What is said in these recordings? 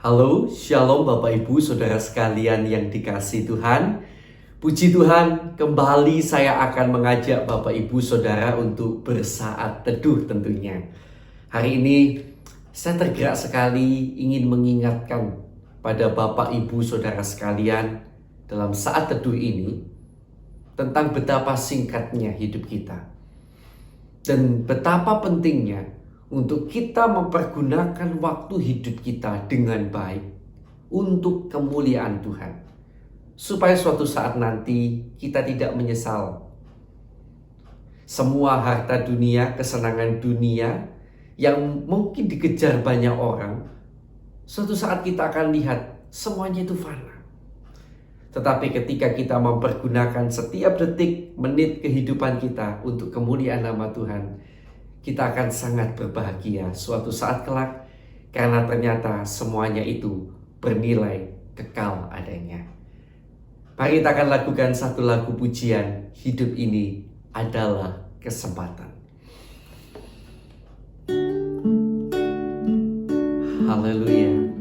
Halo, Shalom Bapak Ibu Saudara sekalian yang dikasihi Tuhan. Puji Tuhan, kembali saya akan mengajak Bapak Ibu Saudara untuk bersaat teduh tentunya. Hari ini saya tergerak sekali ingin mengingatkan pada Bapak Ibu Saudara sekalian dalam saat teduh ini tentang betapa singkatnya hidup kita. Dan betapa pentingnya untuk kita mempergunakan waktu hidup kita dengan baik untuk kemuliaan Tuhan. Supaya suatu saat nanti kita tidak menyesal. Semua harta dunia, kesenangan dunia yang mungkin dikejar banyak orang, suatu saat kita akan lihat semuanya itu fana. Tetapi ketika kita mempergunakan setiap detik, menit kehidupan kita untuk kemuliaan nama Tuhan, kita akan sangat berbahagia suatu saat kelak, karena ternyata semuanya itu bernilai kekal adanya. Mari kita akan lakukan satu lagu pujian, hidup ini adalah kesempatan. Haleluya.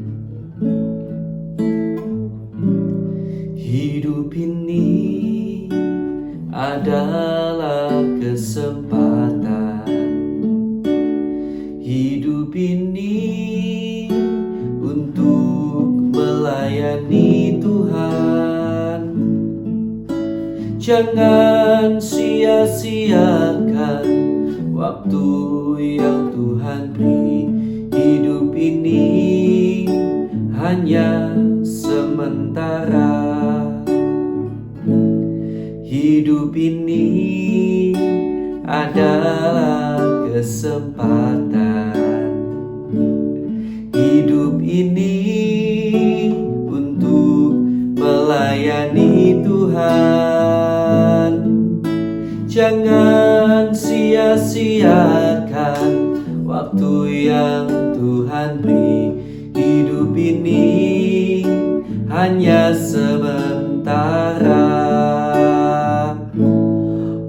Hidup ini adalah kesempatan. Hidup ini untuk melayani Tuhan. Jangan sia-siakan waktu yang Tuhan beri. Hidup ini hanya sementara. Hidup ini adalah kesempatan. Hidup ini untuk melayani Tuhan. Jangan sia-siakan waktu yang Tuhan beri. Hidup ini hanya sementara.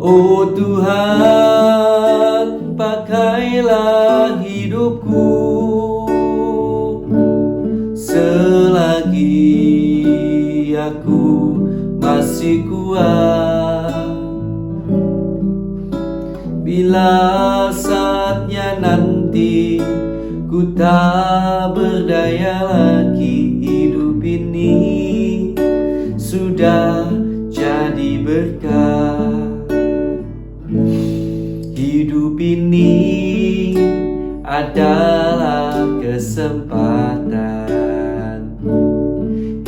Oh Tuhan, pakailah hidupku selagi aku masih kuat. Bila saatnya nanti ku tak berdaya lagi, hidup ini sudah jadi berkah. Hidup ini adalah kesempatan.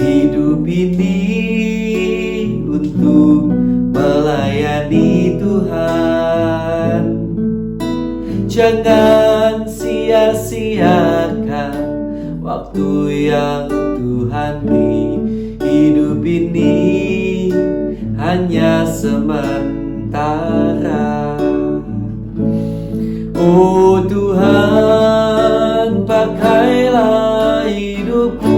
Hidup ini untuk melayani Tuhan. Jangan sia-siakan waktu yang Tuhan beri. Hidup ini hanya sementara. Oh Tuhan, pakailah hidupku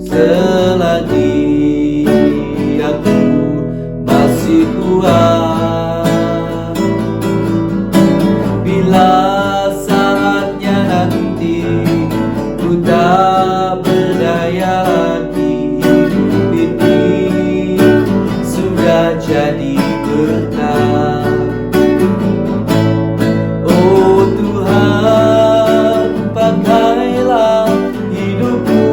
selagi aku masih kuat. Bila saatnya nanti ku tak berdaya lagi, hidup ini sudah jadi berkah. Oh Tuhan, pakailah hidupku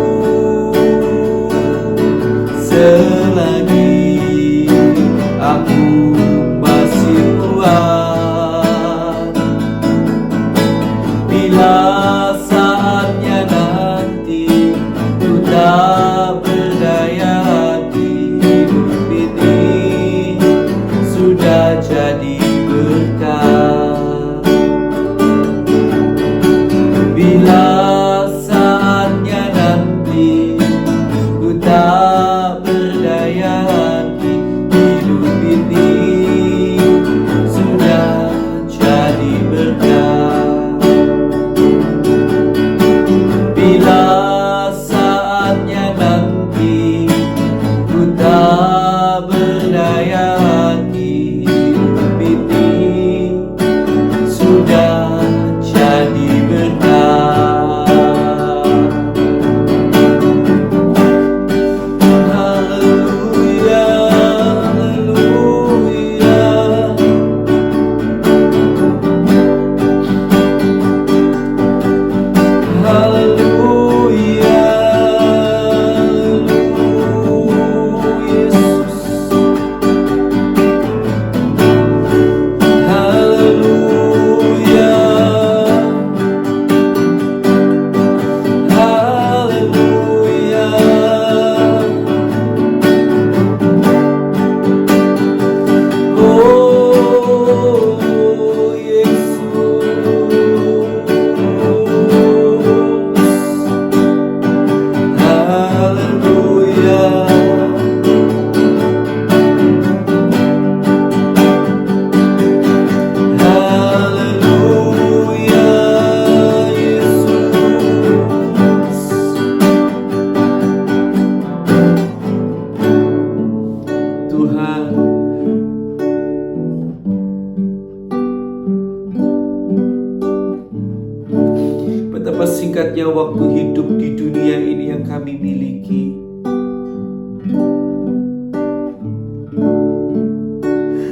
betapa singkatnya waktu hidup di dunia ini yang kami miliki.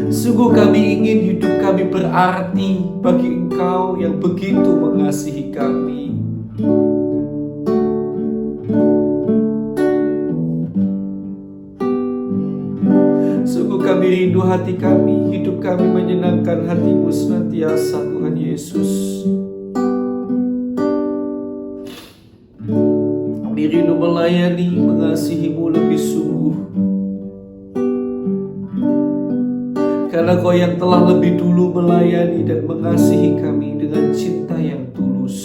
Sungguh kami ingin hidup kami berarti bagi Engkau yang begitu mengasihi kami. Sungguh kami rindu hati kami, hidup kami menyenangkan hati-Mu senantiasa, Tuhan Yesus. Kami rindu melayani, mengasihi-Mu lebih sungguh. Karena Kau yang telah lebih dulu melayani dan mengasihi kami dengan cinta yang tulus.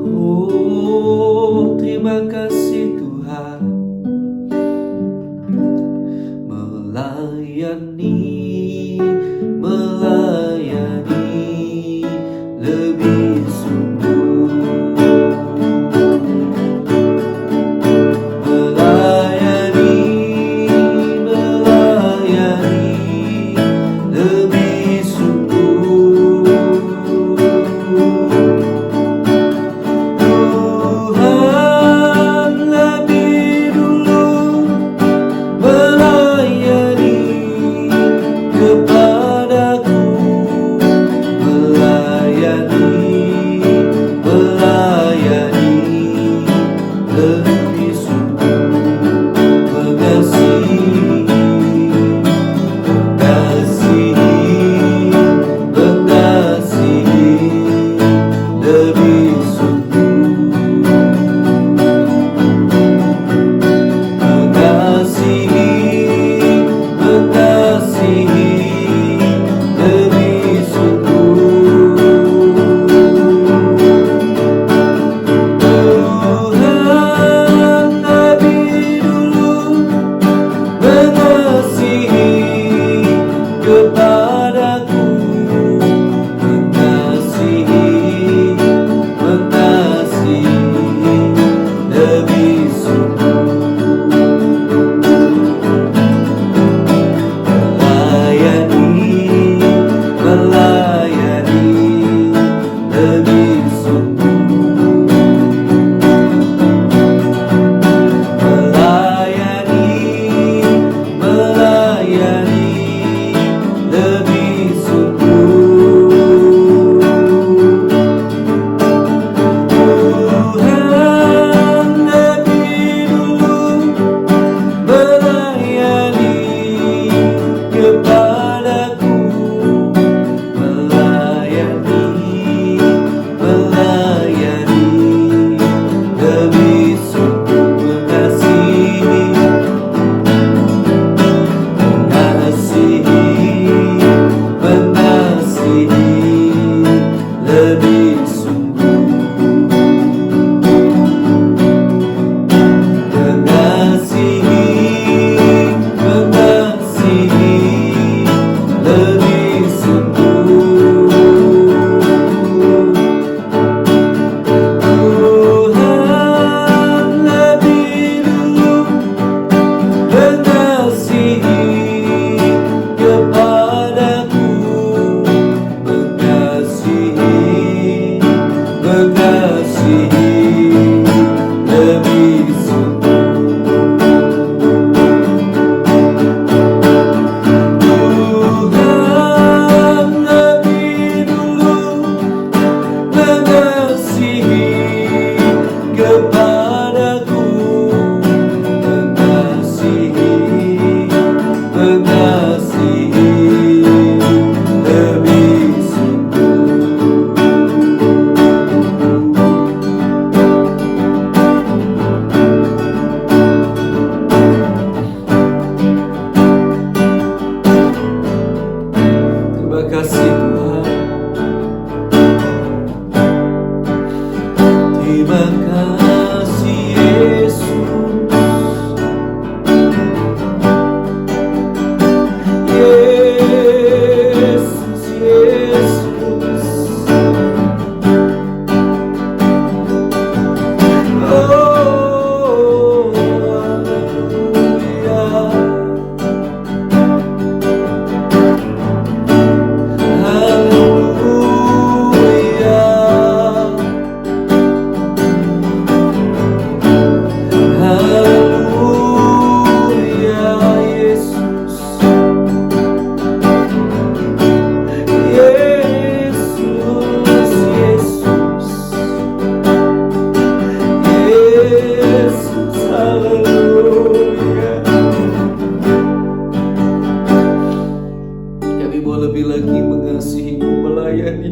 Oh, terima kasih Tuhan. Melayani lebih sungguh. Tuhan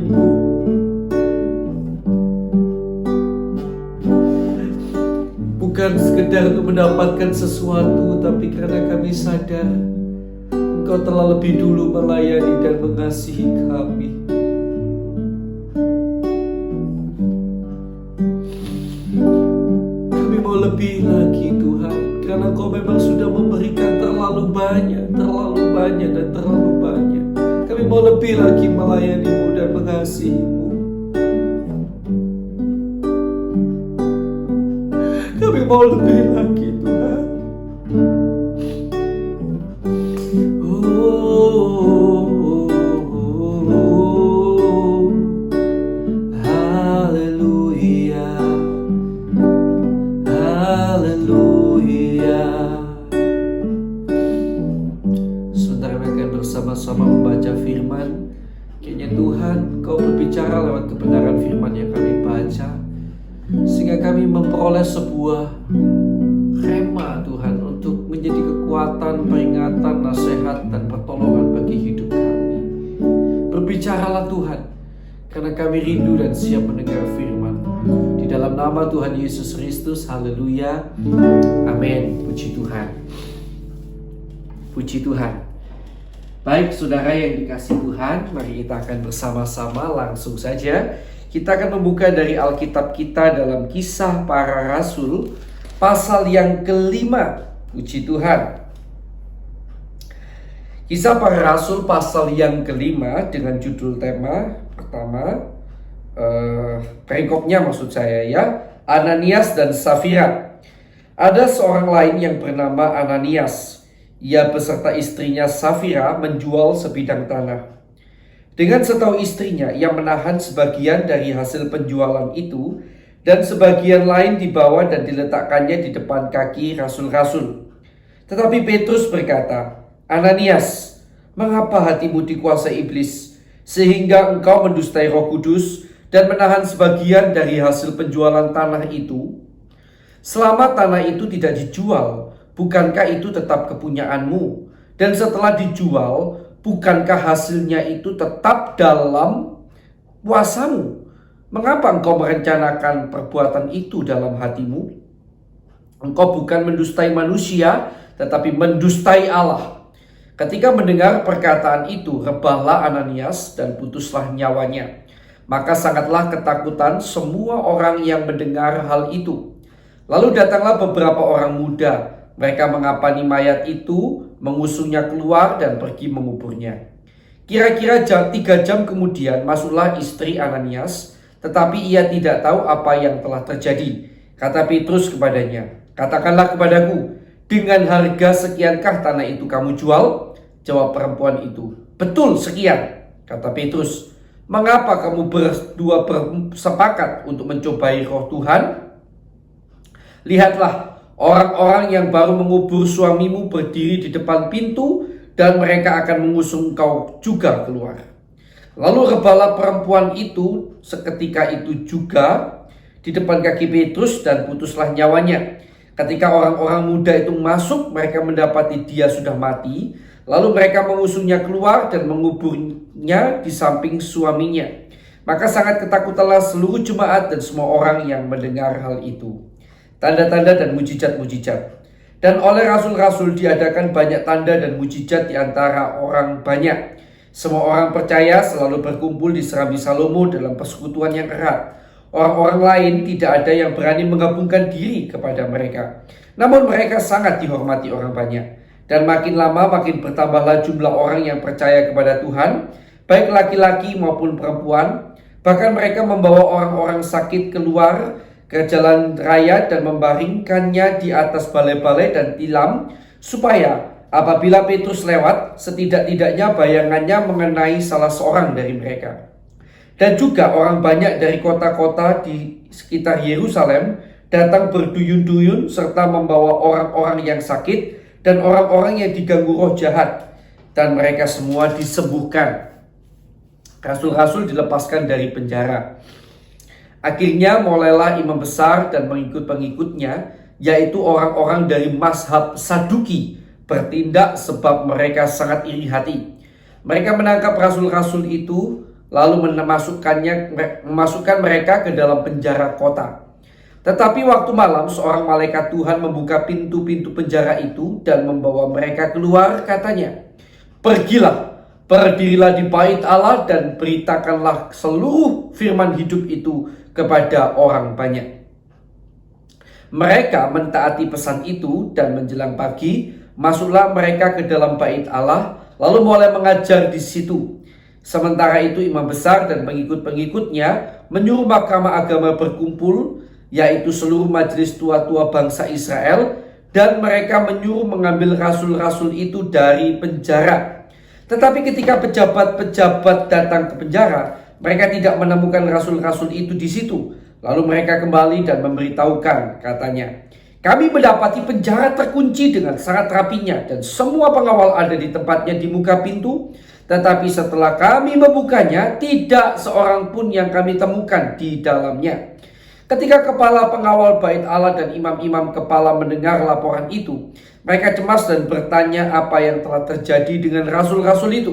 hadir-Mu. Bukan sekedar untuk mendapatkan sesuatu, tapi karena kami sadar Engkau telah lebih dulu melayani dan mengasihi kami. Kami mau lebih lagi Tuhan, karena Kau memang sudah memberikan terlalu banyak dan terlalu banyak. Kami mau lebih lagi melayani-Mu dan mengasihi-Mu. Kami mau lebih lagi Tuhan. Haleluya, haleluya. Saudara akan bersama-sama membaca firman. Kiranya Tuhan Kau berbicara lewat kebenaran firman yang kami baca, sehingga kami memperoleh sebuah rema Tuhan untuk menjadi kekuatan, peringatan, nasihat, dan pertolongan bagi hidup kami. Berbicaralah Tuhan, karena kami rindu dan siap mendengar firman. Di dalam nama Tuhan Yesus Kristus, haleluya, amin. Puji Tuhan. Puji Tuhan. Baik saudara yang dikasihi Tuhan, mari kita akan bersama-sama langsung saja. Kita akan membuka dari Alkitab kita dalam Kisah Para Rasul pasal yang kelima. Puji Tuhan. Kisah Para Rasul pasal yang kelima dengan judul tema pertama, perikopnya maksud saya ya, Ananias dan Safira. Ada seorang lain yang bernama Ananias. Ia beserta istrinya Safira menjual sebidang tanah. Dengan setahu istrinya, ia menahan sebagian dari hasil penjualan itu dan sebagian lain dibawa dan diletakkannya di depan kaki rasul-rasul. Tetapi Petrus berkata, "Ananias, mengapa hatimu dikuasai iblis, sehingga engkau mendustai Roh Kudus dan menahan sebagian dari hasil penjualan tanah itu? Selama tanah itu tidak dijual, bukankah itu tetap kepunyaanmu? Dan setelah dijual, bukankah hasilnya itu tetap dalam kuasamu? Mengapa engkau merencanakan perbuatan itu dalam hatimu? Engkau bukan mendustai manusia, tetapi mendustai Allah." Ketika mendengar perkataan itu, rebahlah Ananias dan putuslah nyawanya. Maka sangatlah ketakutan semua orang yang mendengar hal itu. Lalu datanglah beberapa orang muda. Mereka mengapani mayat itu, mengusungnya keluar dan pergi menguburnya. Kira-kira 3 jam kemudian masuklah istri Ananias, tetapi ia tidak tahu apa yang telah terjadi. Kata Petrus kepadanya, "Katakanlah kepadaku, dengan harga sekiankah tanah itu kamu jual?" Jawab perempuan itu, "Betul, sekian." Kata Petrus, "Mengapa kamu berdua bersepakat untuk mencobai Roh Tuhan? Lihatlah, orang-orang yang baru mengubur suamimu berdiri di depan pintu dan mereka akan mengusung kau juga keluar." Lalu rebahlah perempuan itu seketika itu juga di depan kaki Petrus dan putuslah nyawanya. Ketika orang-orang muda itu masuk, mereka mendapati dia sudah mati. Lalu mereka mengusungnya keluar dan menguburnya di samping suaminya. Maka sangat ketakutanlah seluruh jemaat dan semua orang yang mendengar hal itu. Tanda-tanda dan mujizat-mujizat. Dan oleh rasul-rasul diadakan banyak tanda dan mujizat di antara orang banyak. Semua orang percaya selalu berkumpul di Serambi Salomo dalam persekutuan yang erat. Orang-orang lain tidak ada yang berani menggabungkan diri kepada mereka. Namun mereka sangat dihormati orang banyak. Dan makin lama makin bertambahlah jumlah orang yang percaya kepada Tuhan, baik laki-laki maupun perempuan. Bahkan mereka membawa orang-orang sakit keluar ke jalan raya dan membaringkannya di atas balai-balai dan tilam, supaya apabila Petrus lewat, setidak-tidaknya bayangannya mengenai salah seorang dari mereka. Dan juga orang banyak dari kota-kota di sekitar Yerusalem datang berduyun-duyun serta membawa orang-orang yang sakit dan orang-orang yang diganggu roh jahat, dan mereka semua disembuhkan. Rasul-rasul dilepaskan dari penjara. Akhirnya mulailah imam besar dan pengikut-pengikutnya, yaitu orang-orang dari mazhab Saduki, bertindak sebab mereka sangat iri hati. Mereka menangkap rasul-rasul itu, lalu memasukkan mereka ke dalam penjara kota. Tetapi waktu malam seorang malaikat Tuhan membuka pintu-pintu penjara itu dan membawa mereka keluar, katanya, "Pergilah, berdirilah di bait Allah dan beritakanlah seluruh firman hidup itu kepada orang banyak." Mereka mentaati pesan itu dan menjelang pagi masuklah mereka ke dalam bait Allah, lalu mulai mengajar di situ. Sementara itu imam besar dan pengikut-pengikutnya menyuruh mahkamah agama berkumpul, yaitu seluruh majelis tua-tua bangsa Israel, dan mereka menyuruh mengambil rasul-rasul itu dari penjara. Tetapi ketika pejabat-pejabat datang ke penjara, mereka tidak menemukan rasul-rasul itu di situ. Lalu mereka kembali dan memberitahukan, katanya, "Kami mendapati penjara terkunci dengan sangat rapinya dan semua pengawal ada di tempatnya di muka pintu. Tetapi setelah kami membukanya, tidak seorang pun yang kami temukan di dalamnya." Ketika kepala pengawal bait Allah dan imam-imam kepala mendengar laporan itu, mereka cemas dan bertanya apa yang telah terjadi dengan rasul-rasul itu.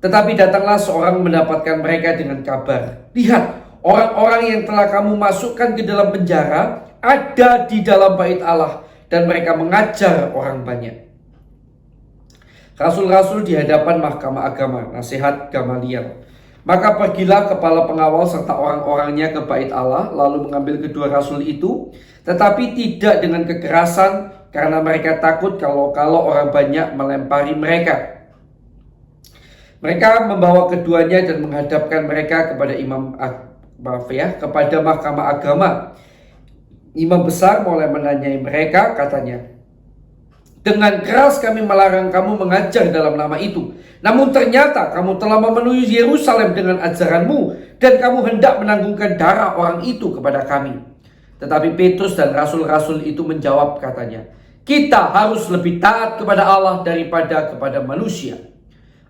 Tetapi datanglah seorang mendapatkan mereka dengan kabar, "Lihat, orang-orang yang telah kamu masukkan ke dalam penjara ada di dalam bait Allah, dan mereka mengajar orang banyak." Rasul-rasul di hadapan mahkamah agama, nasihat Gamaliel. Maka pergilah kepala pengawal serta orang-orangnya ke bait Allah, lalu mengambil kedua rasul itu, tetapi tidak dengan kekerasan, karena mereka takut kalau orang banyak melempari mereka. Mereka membawa keduanya dan menghadapkan mereka kepada kepada mahkamah agama. Imam besar mulai menanyai mereka, katanya, "Dengan keras kami melarang kamu mengajar dalam nama itu. Namun ternyata kamu telah memenuhi Yerusalem dengan ajaranmu, dan kamu hendak menanggungkan darah orang itu kepada kami." Tetapi Petrus dan rasul-rasul itu menjawab, katanya, "Kita harus lebih taat kepada Allah daripada kepada manusia.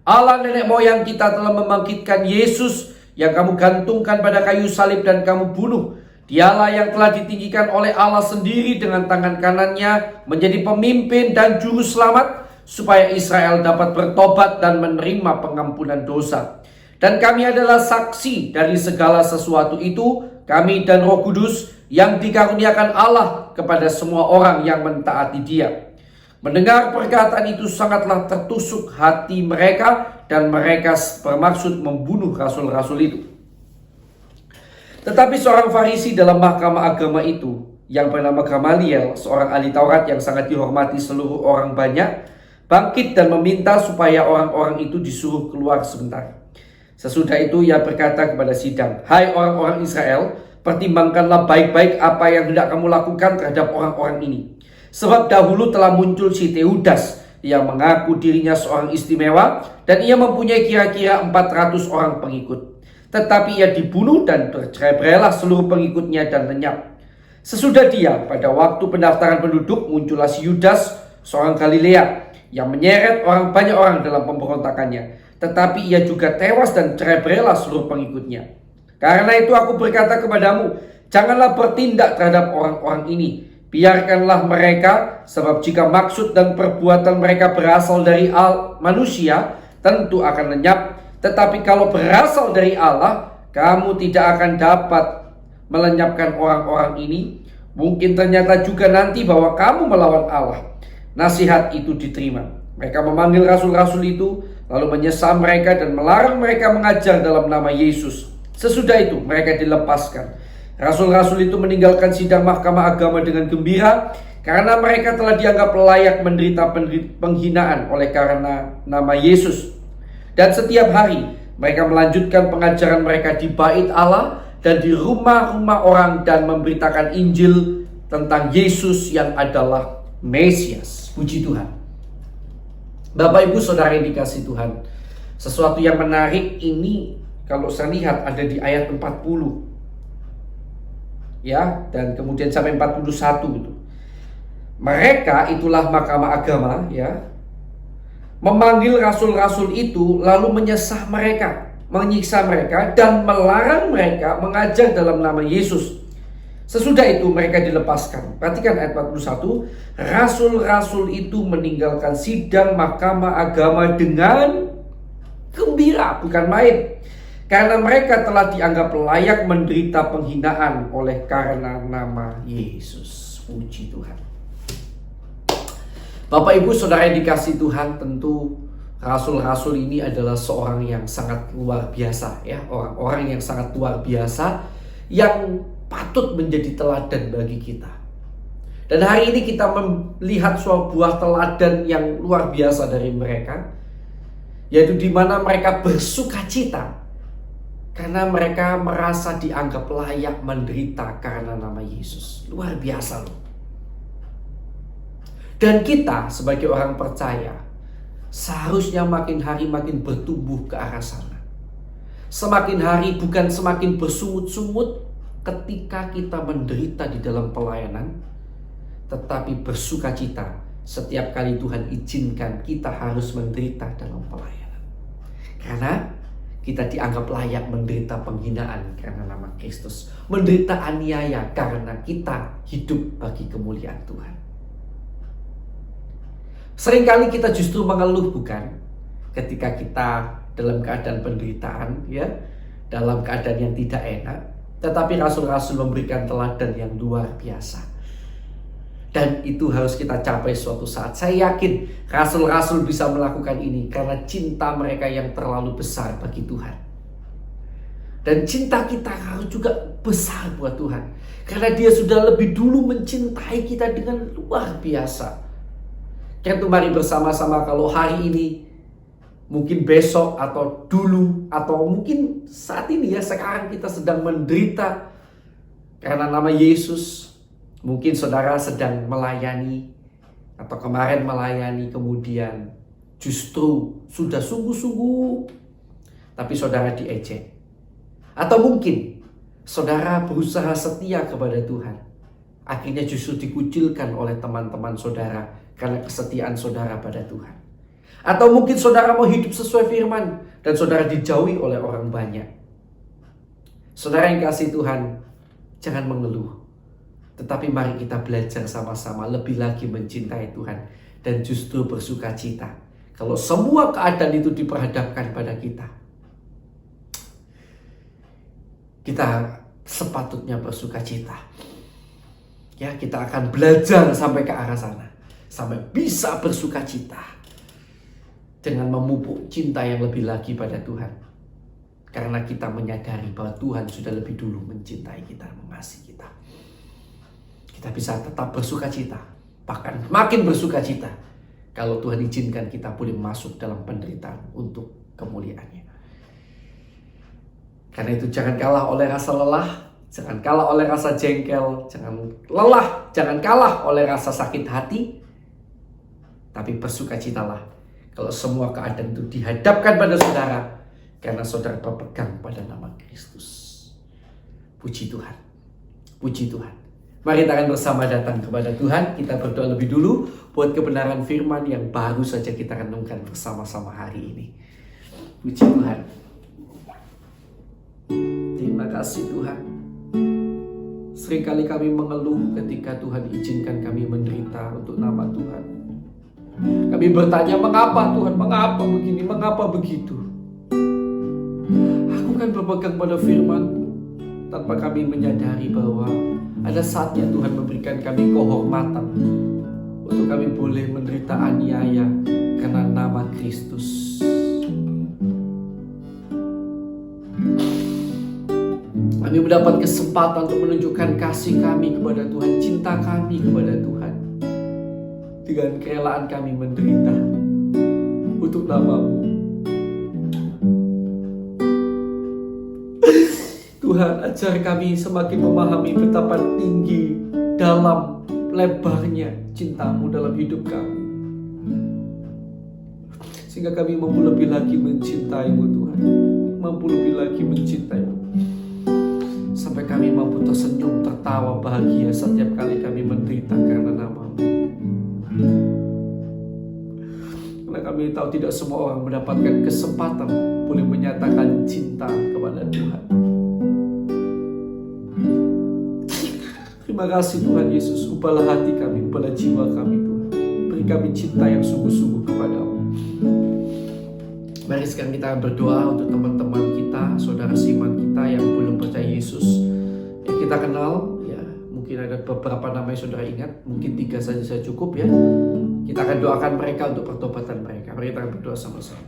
Allah nenek moyang kita telah membangkitkan Yesus yang kamu gantungkan pada kayu salib dan kamu bunuh. Dialah yang telah ditinggikan oleh Allah sendiri dengan tangan kanannya menjadi pemimpin dan juru selamat, supaya Israel dapat bertobat dan menerima pengampunan dosa. Dan kami adalah saksi dari segala sesuatu itu, kami dan Roh Kudus yang dikaruniakan Allah kepada semua orang yang mentaati Dia." Mendengar perkataan itu sangatlah tertusuk hati mereka, dan mereka bermaksud membunuh rasul-rasul itu. Tetapi seorang Farisi dalam mahkamah agama itu, yang bernama Gamaliel, seorang ahli Taurat yang sangat dihormati seluruh orang banyak, bangkit dan meminta supaya orang-orang itu disuruh keluar sebentar. Sesudah itu ia berkata kepada sidang, "Hai orang-orang Israel, pertimbangkanlah baik-baik apa yang hendak kamu lakukan terhadap orang-orang ini. Sebab dahulu telah muncul si Teudas yang mengaku dirinya seorang istimewa, dan ia mempunyai kira-kira 400 orang pengikut. Tetapi ia dibunuh dan bercerai-berailah seluruh pengikutnya dan lenyap. Sesudah dia, pada waktu pendaftaran penduduk, muncullah si Yudas, seorang Galilea, yang menyeret banyak orang dalam pemberontakannya. Tetapi ia juga tewas dan cerai-berailah seluruh pengikutnya. Karena itu aku berkata kepadamu, janganlah bertindak terhadap orang-orang ini. Biarkanlah mereka, sebab jika maksud dan perbuatan mereka berasal dari manusia, tentu akan lenyap. Tetapi kalau berasal dari Allah, kamu tidak akan dapat melenyapkan orang-orang ini. Mungkin ternyata juga nanti bahwa kamu melawan Allah." Nasihat itu diterima. Mereka memanggil rasul-rasul itu, lalu menyesal mereka dan melarang mereka mengajar dalam nama Yesus. Sesudah itu mereka dilepaskan. Rasul-rasul itu meninggalkan sidang mahkamah agama dengan gembira, karena mereka telah dianggap layak menderita penghinaan oleh karena nama Yesus. Dan setiap hari mereka melanjutkan pengajaran mereka di bait Allah dan di rumah-rumah orang, dan memberitakan Injil tentang Yesus yang adalah Mesias. Puji Tuhan. Bapak Ibu Saudara yang dikasihi Tuhan, sesuatu yang menarik ini kalau saya lihat ada di ayat 40. Ya, dan kemudian sampai 41 gitu. Mereka, itulah mahkamah agama, ya, memanggil rasul-rasul itu, lalu menyesah mereka, menyiksa mereka, dan melarang mereka mengajar dalam nama Yesus. Sesudah itu mereka dilepaskan. Perhatikan ayat 41. Rasul-rasul itu meninggalkan sidang mahkamah agama dengan Gembira, bukan main. Karena mereka telah dianggap layak menderita penghinaan oleh karena nama Yesus. Puji Tuhan. Bapak Ibu Saudara yang dikasihi Tuhan, tentu rasul-rasul ini adalah seorang yang sangat luar biasa ya, orang-orang yang sangat luar biasa yang patut menjadi teladan bagi kita. Dan hari ini kita melihat sebuah teladan yang luar biasa dari mereka, yaitu di mana mereka bersukacita karena mereka merasa dianggap layak menderita karena nama Yesus. Luar biasa loh. Dan kita sebagai orang percaya seharusnya makin hari makin bertumbuh ke arah sana. Semakin hari bukan semakin bersungut-sungut ketika kita menderita di dalam pelayanan, tetapi bersukacita setiap kali Tuhan izinkan kita harus menderita dalam pelayanan. Karena kita dianggap layak menderita penghinaan karena nama Kristus, menderita aniaya karena kita hidup bagi kemuliaan Tuhan. Seringkali kita justru mengeluh, bukan? Ketika kita dalam keadaan penderitaan, ya, dalam keadaan yang tidak enak. Tetapi rasul-rasul memberikan teladan yang luar biasa. Dan itu harus kita capai suatu saat. Saya yakin rasul-rasul bisa melakukan ini karena cinta mereka yang terlalu besar bagi Tuhan. Dan cinta kita harus juga besar buat Tuhan. Karena Dia sudah lebih dulu mencintai kita dengan luar biasa. Tentu mari bersama-sama, kalau hari ini, mungkin besok atau dulu, atau mungkin saat ini ya, sekarang kita sedang menderita karena nama Yesus. Mungkin saudara sedang melayani, atau kemarin melayani, kemudian justru sudah sungguh-sungguh, tapi saudara diejek. Atau mungkin saudara berusaha setia kepada Tuhan, akhirnya justru dikucilkan oleh teman-teman saudara karena kesetiaan saudara pada Tuhan. Atau mungkin saudara mau hidup sesuai firman dan saudara dijauhi oleh orang banyak. Saudara yang kasih Tuhan, jangan mengeluh. Tetapi mari kita belajar sama-sama lebih lagi mencintai Tuhan dan justru bersukacita. Kalau semua keadaan itu diperhadapkan pada kita, kita sepatutnya bersukacita. Ya, kita akan belajar sampai ke arah sana. Sampai bisa bersukacita dengan memupuk cinta yang lebih lagi pada Tuhan. Karena kita menyadari bahwa Tuhan sudah lebih dulu mencintai kita, mengasihi kita. Kita bisa tetap bersukacita, bahkan makin bersukacita kalau Tuhan izinkan kita boleh masuk dalam penderitaan untuk kemuliaan-Nya. Karena itu jangan kalah oleh rasa lelah, jangan kalah oleh rasa jengkel, jangan kalah oleh rasa sakit hati. Tapi bersukacitalah kalau semua keadaan itu dihadapkan pada saudara, karena saudara berpegang pada nama Kristus. Puji Tuhan. Puji Tuhan. Mari kita akan bersama datang kepada Tuhan. Kita berdoa lebih dulu buat kebenaran firman yang baru saja kita renungkan bersama-sama hari ini. Puji Tuhan. Terima kasih Tuhan. Seringkali kami mengeluh ketika Tuhan izinkan kami menderita untuk nama Tuhan. Kami bertanya, mengapa Tuhan? Mengapa begini? Mengapa begitu? Aku kan berpegang pada firman tanpa kami menyadari bahwa ada saatnya Tuhan memberikan kami kehormatan untuk kami boleh menderita aniaya karena nama Kristus. Kami mendapat kesempatan untuk menunjukkan kasih kami kepada Tuhan, cinta kami kepada Tuhan. Dengan kerelaan kami menderita untuk nama-Mu. Tuhan, ajar kami semakin memahami betapa tinggi, dalam, lebarnya cinta-Mu dalam hidup kami. Sehingga kami mampu lebih lagi mencintai-Mu Tuhan. Mampu lebih lagi mencintai-Mu. Sampai kami mampu tersenyum, tertawa, bahagia setiap kali kami menderita karena nama-Mu. Karena kami tahu tidak semua orang mendapatkan kesempatan boleh menyatakan cinta kepada Tuhan. Terima kasih Tuhan Yesus, ubahlah hati kami, ubahlah jiwa kami Tuhan. Beri kami cinta yang sungguh-sungguh kepada-Mu. Mari sekarang kita berdoa untuk teman-teman kita, saudara seiman kita yang belum percaya Yesus, yang kita kenal. Ya, mungkin ada beberapa nama yang saudara ingat, mungkin 3 saja saya cukup ya. Kita akan doakan mereka untuk pertobatan mereka. Mari kita berdoa sama-sama.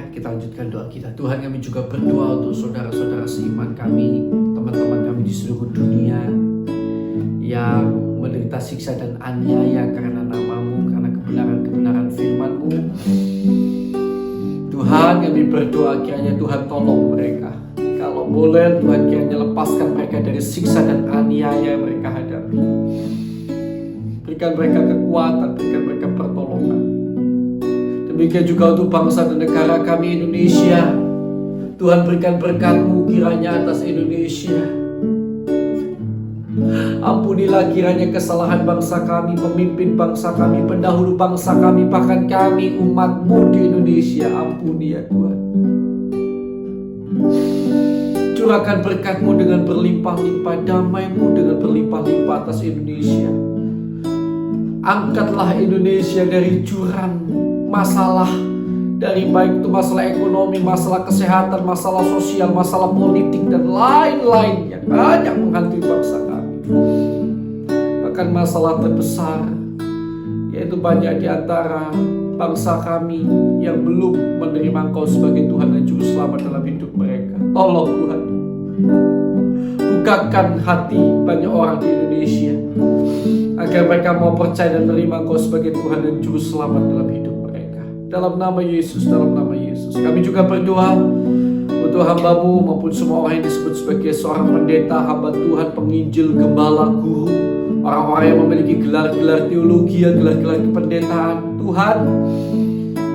Kita lanjutkan doa kita. Tuhan, kami juga berdoa untuk saudara-saudara seiman kami, teman-teman kami di seluruh dunia yang menderita siksa dan aniaya karena nama-Mu, karena kebenaran-kebenaran firman-Mu. Tuhan, kami berdoa kiranya Tuhan tolong mereka. Kalau boleh Tuhan kiranya lepaskan mereka dari siksa dan aniaya yang mereka hadapi. Berikan mereka kekuatan, berikan mereka pertolongan. Demikian juga untuk bangsa dan negara kami Indonesia. Tuhan, berikan berkat-Mu kiranya atas Indonesia. Ampunilah kiranya kesalahan bangsa kami, pemimpin bangsa kami, pendahulu bangsa kami, bahkan kami umat-Mu di Indonesia. Ampuni ya Tuhan. Curahkan berkat-Mu dengan berlimpah-limpah, damai-Mu dengan berlimpah-limpah atas Indonesia. Angkatlah Indonesia dari jurang masalah, dari baik itu masalah ekonomi, masalah kesehatan, masalah sosial, masalah politik, dan lain-lain yang banyak menghantui bangsa kami. Bahkan masalah terbesar, yaitu banyak di antara bangsa kami yang belum menerima Engkau sebagai Tuhan dan Juru Selamat dalam hidup mereka. Tolong Tuhan, bukakan hati banyak orang di Indonesia agar mereka mau percaya dan menerima Engkau sebagai Tuhan dan Juru Selamat dalam hidup mereka. Dalam nama Yesus, dalam nama Yesus. Kami juga berdoa untuk hamba-Mu maupun semua orang yang disebut sebagai seorang pendeta, hamba Tuhan, penginjil, gembala, guru, orang-orang yang memiliki gelar-gelar teologi, gelar-gelar kependetaan. Tuhan,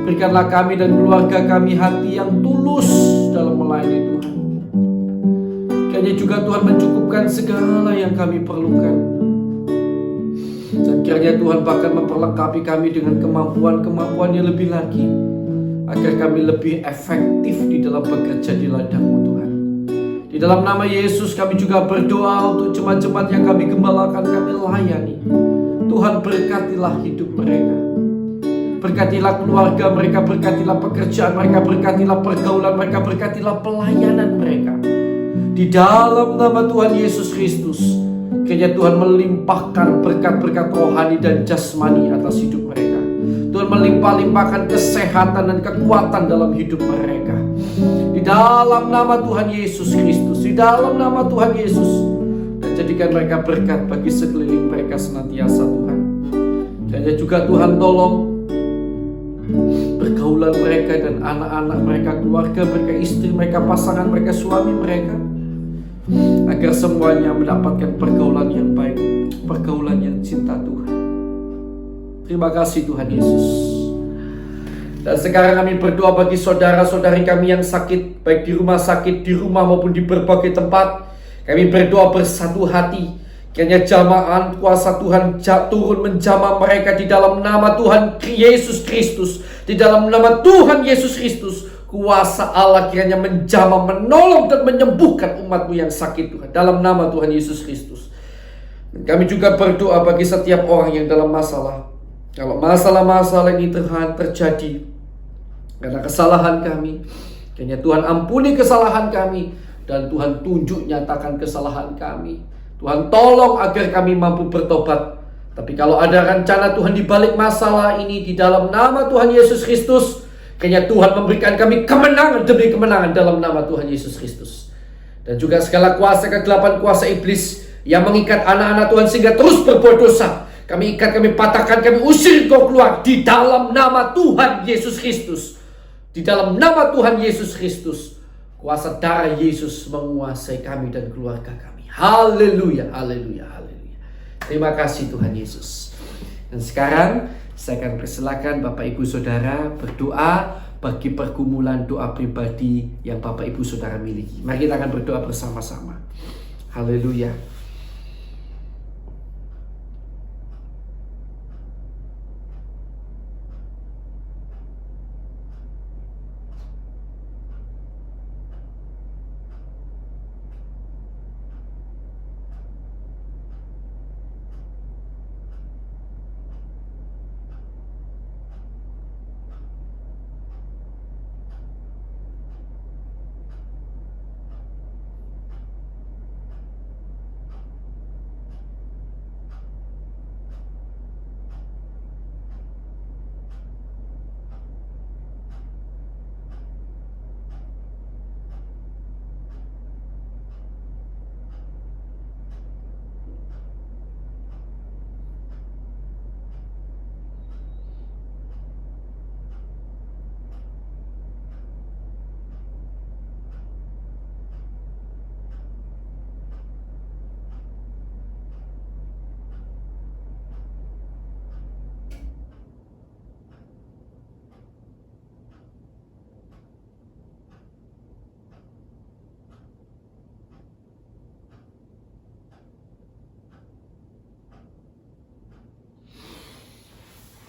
berikanlah kami dan keluarga kami hati yang tulus dalam melayani Tuhan. Kiranya juga Tuhan mencukupkan segala yang kami perlukan. Dan kiranya Tuhan bahkan memperlengkapi kami dengan kemampuan-kemampuan yang lebih lagi, agar kami lebih efektif di dalam bekerja di ladang-Mu Tuhan. Di dalam nama Yesus kami juga berdoa untuk jemaat-jemaat yang kami gembalakan, kami layani. Tuhan, berkatilah hidup mereka, berkatilah keluarga mereka, berkatilah pekerjaan mereka, berkatilah pergaulan mereka, berkatilah pelayanan mereka. Di dalam nama Tuhan Yesus Kristus, kiranya Tuhan melimpahkan berkat-berkat rohani dan jasmani atas hidup mereka. Tuhan melimpah-limpahkan kesehatan dan kekuatan dalam hidup mereka. Di dalam nama Tuhan Yesus Kristus, di dalam nama Tuhan Yesus. Dan jadikan mereka berkat bagi sekeliling mereka senantiasa Tuhan. Kiranya juga Tuhan tolong pergaulan mereka dan anak-anak mereka, keluarga mereka, istri mereka, pasangan mereka, suami mereka, agar semuanya mendapatkan pergaulan yang baik, pergaulan yang cinta Tuhan. Terima kasih Tuhan Yesus. Dan sekarang kami berdoa bagi saudara-saudari kami yang sakit, baik di rumah sakit, di rumah maupun di berbagai tempat. Kami berdoa bersatu hati, kiranya jamaah kuasa Tuhan turun menjamah mereka di dalam nama Tuhan Yesus Kristus. Di dalam nama Tuhan Yesus Kristus, kuasa Allah kiranya menjamah, menolong dan menyembuhkan umat-Mu yang sakit Tuhan. Dalam nama Tuhan Yesus Kristus. Dan kami juga berdoa bagi setiap orang yang dalam masalah. Kalau masalah-masalah ini terjadi karena kesalahan kami, kiranya Tuhan ampuni kesalahan kami. Dan Tuhan tunjuk nyatakan kesalahan kami. Tuhan tolong agar kami mampu bertobat. Tapi kalau ada rencana Tuhan di balik masalah ini, di dalam nama Tuhan Yesus Kristus, kiranya Tuhan memberikan kami kemenangan demi kemenangan dalam nama Tuhan Yesus Kristus. Dan juga segala kuasa kegelapan, kuasa iblis yang mengikat anak-anak Tuhan sehingga terus berbuat dosa, kami ikat, kami patahkan, kami usir Kau keluar di dalam nama Tuhan Yesus Kristus. Di dalam nama Tuhan Yesus Kristus, Kuasa darah Yesus menguasai kami dan keluarga kami. Haleluya, haleluya, haleluya. Terima kasih Tuhan Yesus. Dan sekarang saya akan persilakan Bapak Ibu Saudara berdoa bagi pergumulan doa pribadi yang Bapak Ibu Saudara miliki. Mari kita akan berdoa bersama-sama. Haleluya.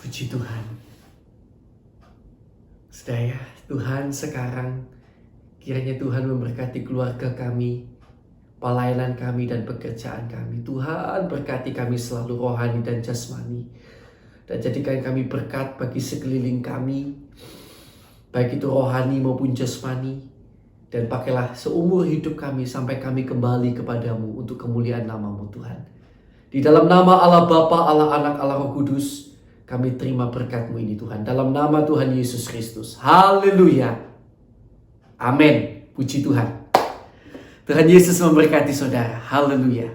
Puji Tuhan. Saudara, Tuhan sekarang kiranya Tuhan memberkati keluarga kami, pelayanan kami dan pekerjaan kami. Tuhan berkati kami selalu rohani dan jasmani. Dan jadikan kami berkat bagi sekeliling kami, baik itu rohani maupun jasmani. Dan pakailah seumur hidup kami sampai kami kembali kepadamu untuk kemuliaan nama-Mu Tuhan. Di dalam nama Allah Bapa, Allah Anak, Allah Roh Kudus, kami terima berkat-Mu ini Tuhan. Dalam nama Tuhan Yesus Kristus. Haleluya. Amin. Puji Tuhan. Tuhan Yesus memberkati saudara. Haleluya.